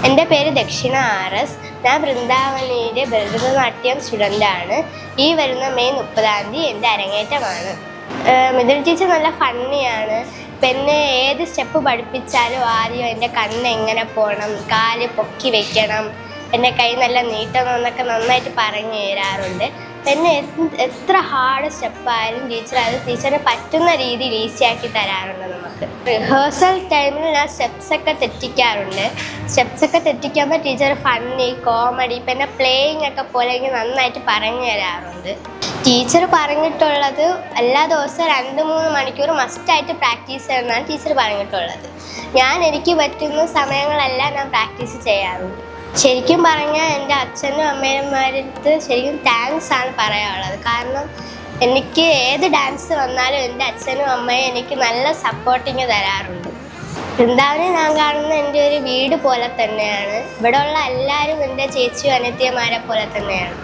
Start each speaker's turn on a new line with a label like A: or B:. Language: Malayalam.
A: എൻ്റെ പേര് ദക്ഷിണ RS. ഞാൻ വൃന്ദാവനിയിലെ ഭരതനാട്യം സ്റ്റുഡൻ്റാണ്. ഈ വരുന്ന മെയ് 30 എൻ്റെ അരങ്ങേറ്റമാണ്. മിഥുൻ ടീച്ചർ നല്ല ഫണ്ണിയാണ്. പിന്നെ ഏത് സ്റ്റെപ്പ് പഠിപ്പിച്ചാലും ആദ്യം എൻ്റെ കണ്ണ് എങ്ങനെ പോകണം, കാല് പൊക്കി വെക്കണം, എൻ്റെ കൈ നല്ല നീട്ടണം എന്നൊക്കെ നന്നായിട്ട് പറഞ്ഞു തരാറുണ്ട്. പിന്നെ എത്ര ഹാർഡ് സ്റ്റെപ്പായാലും ടീച്ചറിന് പറ്റുന്ന രീതിയിൽ ഈസിയാക്കി തരാറുണ്ട്. നമുക്ക് റിഹേഴ്സൽ ടൈമിൽ ഞാൻ സ്റ്റെപ്സൊക്കെ തെറ്റിക്കുമ്പോൾ ടീച്ചർ ഫണ്ണി, കോമഡി, പിന്നെ പ്ലേയിങ് ഒക്കെ പോലെ എനിക്ക് നന്നായിട്ട് പറഞ്ഞു തരാറുണ്ട്. ടീച്ചർ പറഞ്ഞിട്ടുള്ളത് എല്ലാ ദിവസവും 2-3 മണിക്കൂർ മസ്റ്റായിട്ട് പ്രാക്ടീസ് ചെയ്യണമെന്നാണ് ടീച്ചർ പറഞ്ഞിട്ടുള്ളത്. എനിക്ക് പറ്റുന്ന സമയങ്ങളെല്ലാം ഞാൻ പ്രാക്ടീസ് ചെയ്യാറുണ്ട്. ശരിക്കും പറഞ്ഞാൽ എൻ്റെ അച്ഛനും അമ്മമാരടുത്ത് ശരിക്കും താങ്ക്സ് ആണ് പറയാനുള്ളത്. കാരണം എനിക്ക് ഏത് ഡാൻസ് വന്നാലും എൻ്റെ അച്ഛനും അമ്മയും എനിക്ക് നല്ല സപ്പോർട്ടിങ് തരാറുണ്ട്. വൃന്ദാവനെ ഞാൻ കാണുന്ന എൻ്റെ ഒരു വീട് പോലെ തന്നെയാണ്. ഇവിടെയുള്ള എല്ലാവരും എൻ്റെ ചേച്ചിയും അനിയത്തിമാരെ പോലെ തന്നെയാണ്.